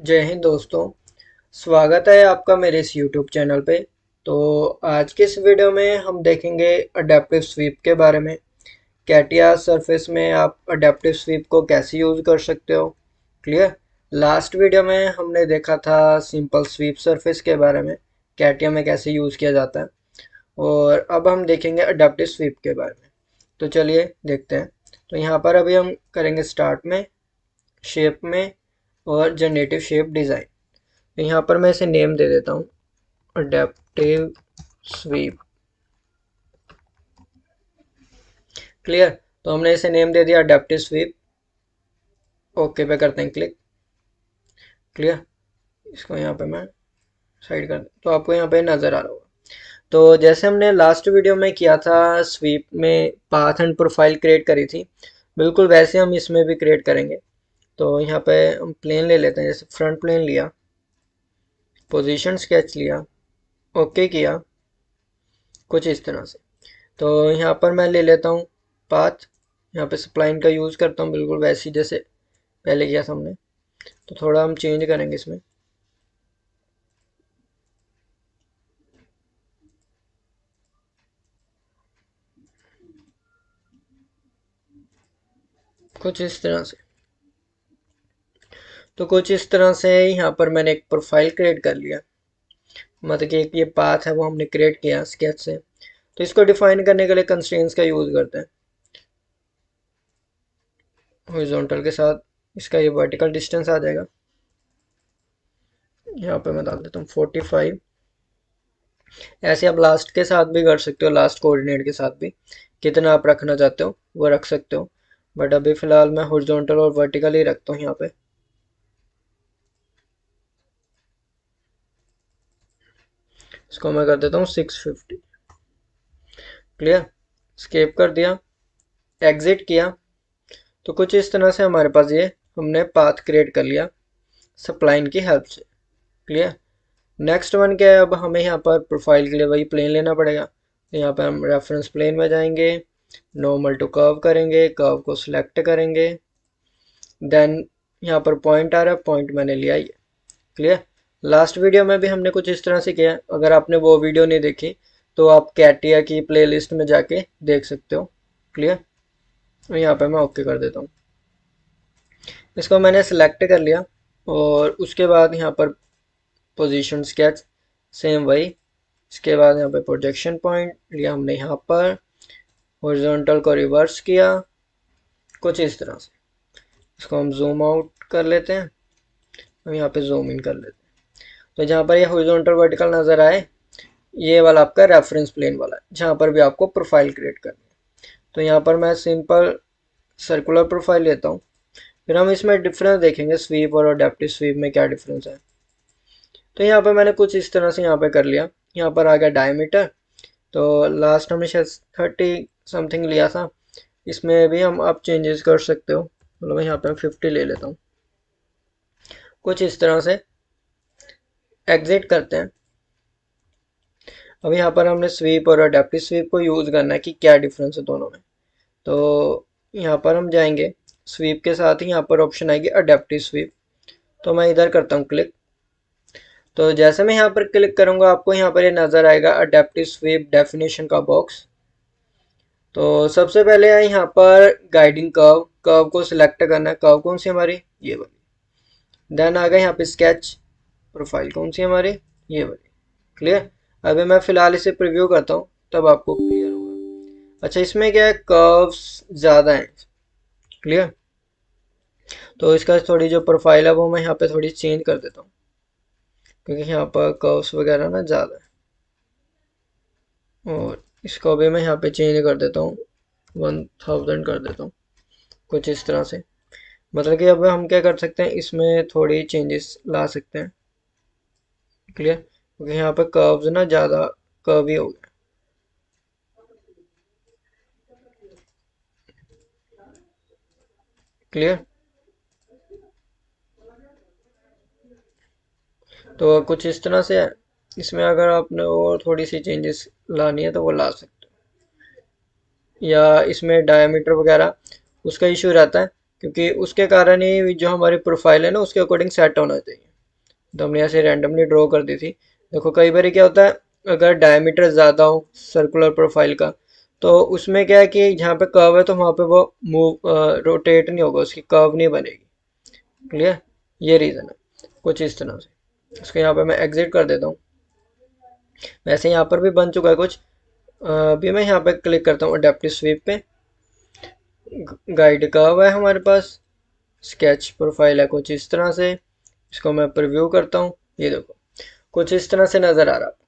जय हिंद दोस्तों। स्वागत है आपका मेरे इस YouTube चैनल पे। तो आज के इस वीडियो में हम देखेंगे अडेप्टिव स्वीप के बारे में। कैटिया सरफेस में आप अडेप्टिव स्वीप को कैसे यूज़ कर सकते हो। क्लियर। लास्ट वीडियो में हमने देखा था सिंपल स्वीप सरफेस के बारे में, कैटिया में कैसे यूज़ किया जाता है। और अब हम देखेंगे अडेप्टिव स्वीप के बारे में। तो चलिए देखते हैं। तो यहाँ पर अभी हम करेंगे स्टार्ट में, शेप में और जनरेटिव शेप डिज़ाइन। तो यहाँ पर मैं इसे नेम दे देता हूँ अडेप्टिव स्वीप। क्लियर। तो हमने इसे नेम दे दिया अडेप्टिव स्वीप। ओके पे करते हैं क्लिक। क्लियर। इसको यहाँ पे मैं साइड कर, तो आपको यहाँ पे नज़र आ रहा होगा। तो जैसे हमने लास्ट वीडियो में किया था, स्वीप में पाथ एंड प्रोफाइल क्रिएट करी थी, बिल्कुल वैसे हम इसमें भी क्रिएट करेंगे। तो यहाँ पे हम प्लेन ले लेते हैं। जैसे फ्रंट प्लेन लिया, पोजीशन स्केच लिया, ओके किया, कुछ इस तरह से। तो यहाँ पर मैं ले लेता हूँ पाथ। यहाँ पे स्प्लाइन का यूज़ करता हूँ बिल्कुल वैसे ही जैसे पहले किया था हमने। तो थोड़ा हम चेंज करेंगे इसमें। कुछ इस तरह से। तो कुछ इस तरह से यहाँ पर मैंने एक प्रोफाइल क्रिएट कर लिया। मतलब कि एक ये पाथ है वो हमने क्रिएट किया स्केच से। तो इसको डिफाइन करने के लिए कंस्ट्रेंट्स का यूज़ करते हैं। हॉरिजॉन्टल के साथ इसका ये वर्टिकल डिस्टेंस आ जाएगा। यहाँ पे मैं डाल देता हूँ 45। ऐसे आप लास्ट के साथ भी कर सकते हो, लास्ट कोऑर्डिनेट के साथ भी कितना आप रखना चाहते हो वो रख सकते हो। बट अभी फ़िलहाल मैं हॉरिजॉन्टल और वर्टिकल ही रखता हूँ यहाँ पे। इसको मैं कर देता हूँ 650। क्लियर। स्केप कर दिया, एग्जिट किया। तो कुछ इस तरह से हमारे पास ये हमने पाथ क्रिएट कर लिया सप्लाइन की हेल्प से। क्लियर। नेक्स्ट वन क्या है, अब हमें यहाँ पर प्रोफाइल के लिए वही प्लेन लेना पड़ेगा। तो यहाँ पर हम रेफरेंस प्लेन में जाएंगे, नॉर्मल टू कर्व करेंगे, कर्व को सिलेक्ट करेंगे। देन यहाँ पर पॉइंट आ रहा है, पॉइंट मैंने लिया ये। क्लियर। लास्ट वीडियो में भी हमने कुछ इस तरह से किया। अगर आपने वो वीडियो नहीं देखी तो आप कैटिया की प्लेलिस्ट में जाके देख सकते हो। क्लियर। और यहाँ पे मैं ओके कर देता हूँ। इसको मैंने सिलेक्ट कर लिया और उसके बाद यहाँ पर पोजीशन स्केच सेम वही। इसके बाद यहाँ पे प्रोजेक्शन पॉइंट लिया हमने यहाँ पर, हॉरिजॉन्टल को रिवर्स किया कुछ इस तरह से। इसको हम जूम आउट कर लेते हैं और यहाँ पे जूम इन कर लेते हैं। तो जहाँ पर ये हॉरिजॉन्टल वर्टिकल नज़र आए, ये वाला आपका रेफरेंस प्लेन वाला है जहाँ पर भी आपको प्रोफाइल क्रिएट करनी है। तो यहाँ पर मैं सिंपल सर्कुलर प्रोफाइल लेता हूँ। फिर हम इसमें डिफरेंस देखेंगे स्वीप और अडेप्टिव स्वीप में क्या डिफरेंस है। तो यहाँ पे मैंने कुछ इस तरह से यहाँ पे कर लिया। यहाँ पर आ गया डायमीटर। तो लास्ट हमने शायद 30 समथिंग लिया था। इसमें भी हम आप चेंजेस कर सकते हो। मतलब मैं यहाँ पे 50 ले लेता हूँ। कुछ इस तरह से एग्जिट करते हैं। अब यहाँ पर हमने स्वीप और अडेप्टिव स्वीप को यूज़ करना है कि क्या डिफरेंस है दोनों में। तो यहाँ पर हम जाएंगे, स्वीप के साथ ही यहाँ पर ऑप्शन आएगी अडेप्टिव स्वीप। तो मैं इधर करता हूँ क्लिक। तो जैसे मैं यहाँ पर क्लिक करूँगा आपको यहाँ पर ये नज़र आएगा अडेप्टिव स्वीप डेफिनेशन का बॉक्स। तो सबसे पहले यहाँ पर गाइडिंग कर्व, कर्व को सिलेक्ट करना है। कर्व कौन सी हमारी, ये वाली। देन आ गया यहाँ पे स्केच, प्रोफाइल कौन सी हमारी, ये वाली। क्लियर। अभी मैं फिलहाल इसे प्रीव्यू करता हूँ तब आपको क्लियर होगा। अच्छा, इसमें क्या है, कर्व्स ज़्यादा हैं। क्लियर। तो इसका थोड़ी जो प्रोफाइल है वो मैं यहाँ पे थोड़ी चेंज कर देता हूँ क्योंकि यहाँ पर कर्व्स वगैरह ना ज़्यादा है। और इसको भी मैं यहाँ पे चेंज कर देता हूँ, 1000 कर देता हूँ कुछ इस तरह से। मतलब कि अब हम क्या कर सकते हैं, इसमें थोड़ी चेंजेस ला सकते हैं। क्लियर। क्योंकि यहाँ पे कर्व्स ना ज़्यादा कर्वी हो गया। क्लियर। तो कुछ इस तरह से है। इसमें अगर आपने और थोड़ी सी चेंजेस लानी है तो वो ला सकते हो। या इसमें डायमीटर वगैरह उसका इशू रहता है क्योंकि उसके कारण ही जो हमारी प्रोफाइल है ना उसके अकॉर्डिंग सेट होना चाहिए। तो हमने ऐसे रैंडमली ड्रॉ कर दी थी। देखो कई बार क्या होता है, अगर डायमीटर ज़्यादा हो सर्कुलर प्रोफाइल का, तो उसमें क्या है कि जहाँ पे कर्व है तो वहाँ पे वो मूव रोटेट नहीं होगा, उसकी कर्व नहीं बनेगी। क्लियर, ये रीज़न है कुछ इस तरह से। इसको यहाँ पे मैं एग्जिट कर देता हूँ। वैसे यहाँ पर भी बन चुका है कुछ। अभी मैं यहाँ पे क्लिक करता हूँ अडेप्टिव स्वीप पे। गाइड कर्व है हमारे पास, स्केच प्रोफाइल है कुछ इस तरह से। इसको मैं प्रीव्यू करता हूँ, ये देखो कुछ इस तरह से नज़र आ रहा है।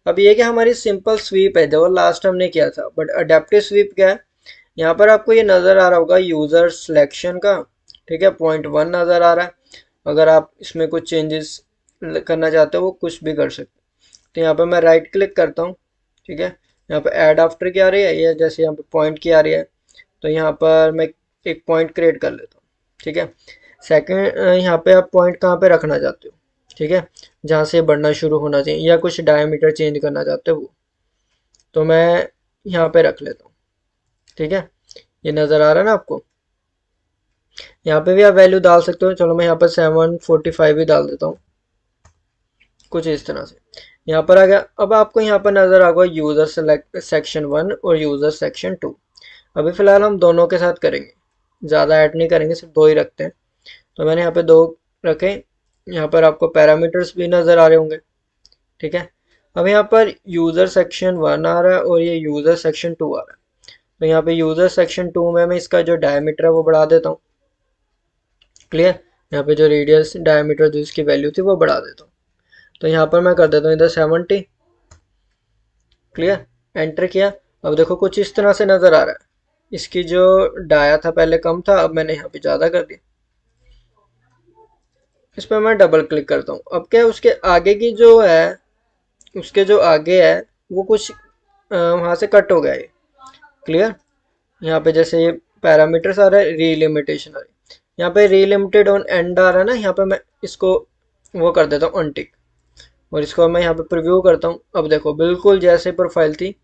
अब ये कि हमारी सिंपल स्वीप है जो लास्ट हमने किया था, बट अडेप्टिव स्वीप क्या है, यहाँ पर आपको ये नज़र आ रहा होगा यूज़र सिलेक्शन का। ठीक है, .1 नज़र आ रहा है। अगर आप इसमें कुछ चेंजेस करना चाहते हो वो कुछ भी कर सकते हो। तो यहाँ पर मैं राइट क्लिक करता हूँ। ठीक है, यहाँ पर ऐड आफ्टर की आ रही है, या जैसे यहाँ पर पॉइंट की आ रही है, तो यहाँ पर मैं एक पॉइंट क्रिएट कर लेता हूँ। ठीक है, सेकंड यहाँ पे आप पॉइंट कहाँ पे रखना चाहते हो, ठीक है, जहाँ से बढ़ना शुरू होना चाहिए, या कुछ डायमीटर चेंज करना चाहते हो वो, तो मैं यहाँ पे रख लेता हूँ। ठीक है, ये नज़र आ रहा है ना आपको। यहाँ पे भी आप वैल्यू डाल सकते हो। चलो मैं यहाँ पर 745 ही डाल देता हूँ, कुछ इस तरह से। यहाँ पर आ गया। अब आपको यहाँ पर नज़र आ गया यूज़र सेलेक्ट सेक्शन 1 और यूज़र सेक्शन 2। अभी फ़िलहाल हम दोनों के साथ करेंगे, ज़्यादा ऐड नहीं करेंगे, सिर्फ 2 ही रखते हैं। तो मैंने यहाँ पे 2 रखे। यहाँ पर आपको पैरामीटर्स भी नज़र आ रहे होंगे। ठीक है, अब यहाँ पर यूज़र सेक्शन 1 आ रहा है और ये यूज़र सेक्शन 2 आ रहा है। तो यहाँ पे यूज़र सेक्शन 2 में मैं इसका जो डायमीटर है वो बढ़ा देता हूँ। क्लियर, यहाँ पे जो रेडियस डायमीटर जो इसकी वैल्यू थी वो बढ़ा देता हूँ। तो यहाँ पर मैं कर देता हूँ इधर 70। क्लियर, एंटर किया। अब देखो कुछ इस तरह से नज़र आ रहा है। इसकी जो डाया था पहले कम था, अब मैंने यहाँ पे ज़्यादा कर दिया। इस पर मैं डबल क्लिक करता हूँ। अब क्या है, उसके आगे की जो है, उसके जो आगे है वो कुछ वहाँ से कट हो गया है। क्लियर, यहाँ पे जैसे ये पैरामीटर्स आ रहा है, रीलिमिटेशन आ रही है, यहाँ पे रीलिमिटेड ऑन एंड आ रहा है ना, यहाँ पे मैं इसको वो कर देता हूँ अनटिक, और इसको मैं यहाँ पे प्रीव्यू करता हूँ। अब देखो बिल्कुल जैसे प्रोफाइल थी।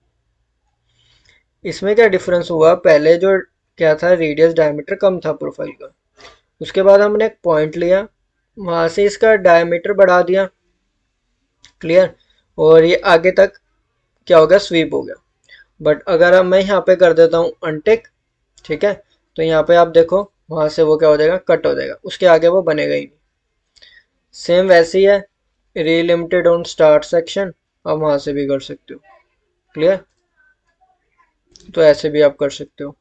इसमें क्या डिफरेंस हुआ, पहले जो क्या था, रेडियस डायमीटर कम था प्रोफाइल का, उसके बाद हमने एक पॉइंट लिया, वहां से इसका डायमीटर बढ़ा दिया। क्लियर, और ये आगे तक क्या हो गया, स्वीप हो गया। बट अगर अब मैं यहाँ पे कर देता हूँ अनटिक, ठीक है, तो यहाँ पे आप देखो वहां से वो क्या हो जाएगा, कट हो जाएगा, उसके आगे वो बनेगा ही नहीं। सेम वैसे ही है, रीलिमिटेड ऑन स्टार्ट सेक्शन, आप वहां से भी कर सकते हो। क्लियर, तो ऐसे भी आप कर सकते हो।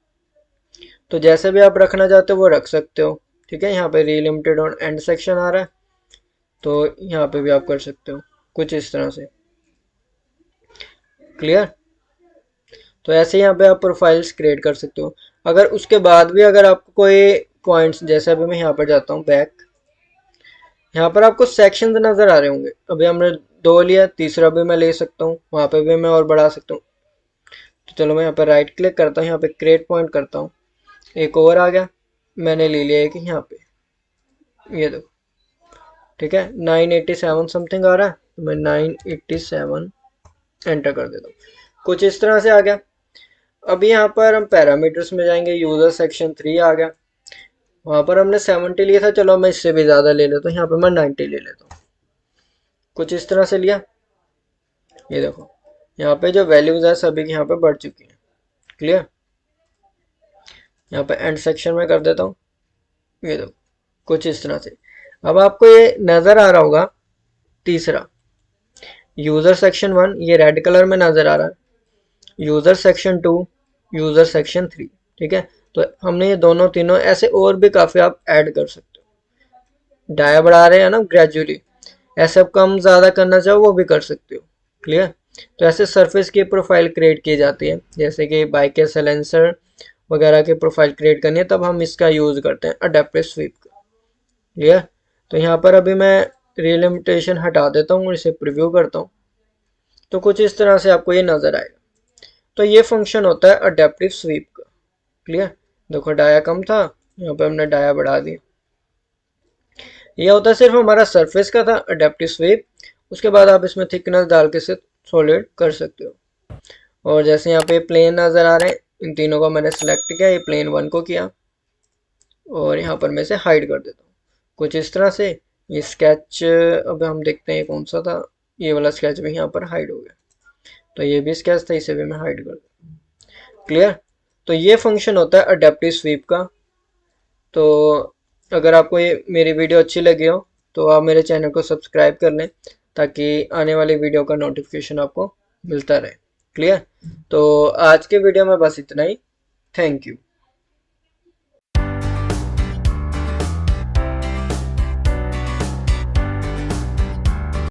तो जैसे भी आप रखना चाहते हो वो रख सकते हो। ठीक है, यहाँ पे रीलिमिटेड ऑन एंड सेक्शन आ रहा है, तो यहाँ पे भी आप कर सकते हो कुछ इस तरह से। क्लियर, तो ऐसे यहाँ पे आप प्रोफाइल्स क्रिएट कर सकते हो। अगर उसके बाद भी अगर आपको कोई पॉइंट्स, जैसे अभी मैं यहाँ पर जाता हूँ बैक, यहाँ पर आपको सेक्शंस नज़र आ रहे होंगे। अभी हमने 2 लिया, तीसरा भी मैं ले सकता हूँ, वहाँ पे भी मैं और बढ़ा सकता हूँ। तो चलो मैं यहाँ पर राइट क्लिक करता हूँ, यहाँ पे क्रिएट पॉइंट करता हूँ, एक और आ गया, मैंने ले लिया एक यहाँ पे, ये देखो। ठीक है, 987 समथिंग आ रहा है, तो मैं 987 एंटर कर देता हूँ, कुछ इस तरह से आ गया। अब यहाँ पर हम पैरामीटर्स में जाएंगे, यूज़र सेक्शन 3 आ गया। वहाँ पर हमने 70 लिया था, चलो मैं इससे भी ज़्यादा ले लेता हूँ, यहाँ पर मैं 90 ले लेता हूँ, कुछ इस तरह से लिया। ये देखो यहाँ पे जो वैल्यूज़ है सभी की यहाँ पे बढ़ चुकी हैं। क्लियर, यहाँ पे एंड सेक्शन में कर देता हूँ, ये देखो कुछ इस तरह से। अब आपको ये नज़र आ रहा होगा तीसरा, यूज़र सेक्शन 1 ये रेड कलर में नज़र आ रहा है, यूज़र सेक्शन 2, यूज़र सेक्शन 3। ठीक है, तो हमने ये दोनों तीनों ऐसे और भी काफ़ी आप ऐड कर सकते हो। डाया बढ़ा रहे हैं ना ग्रेजुअली, ऐसे आप कम ज़्यादा करना चाहो वो भी कर सकते हो। क्लियर, तो ऐसे सरफेस की प्रोफाइल क्रिएट की जाती है, जैसे कि बाइक के सलेंसर वगैरह की प्रोफाइल क्रिएट करनी है, तब हम इसका यूज़ करते हैं अडेप्टिव स्वीप का। क्लियर, तो यहाँ पर अभी मैं रिलिमिटेशन हटा देता हूँ और इसे प्रीव्यू करता हूँ, तो कुछ इस तरह से आपको ये नज़र आएगा। तो ये फंक्शन होता है अडेप्टिव स्वीप का। क्लियर, देखो डाया कम था, यहाँ पे हमने डाया बढ़ा दिया। ये होता है सिर्फ हमारा सरफेस का था अडेप्टिव स्वीप। उसके बाद आप इसमें थिकनेस डाल के से सॉलिड कर सकते हो। और जैसे यहाँ पे प्लेन नज़र आ रहे हैं, इन तीनों को मैंने सेलेक्ट किया, ये प्लेन 1 को किया और यहाँ पर मैं इसे हाइड कर देता हूँ, कुछ इस तरह से। ये स्केच अब हम देखते हैं ये कौन सा था, ये वाला स्केच भी यहाँ पर हाइड हो गया, तो ये भी स्केच था, इसे भी मैं हाइड कर दूँ। क्लियर। तो ये फंक्शन होता है अडेप्टिव स्वीप का। तो अगर आपको ये मेरी वीडियो अच्छी लगी हो तो आप मेरे चैनल को सब्सक्राइब कर लें, ताकि आने वाली वीडियो का नोटिफिकेशन आपको मिलता रहे। क्लियर। तो आज के वीडियो में बस इतना ही। Thank you.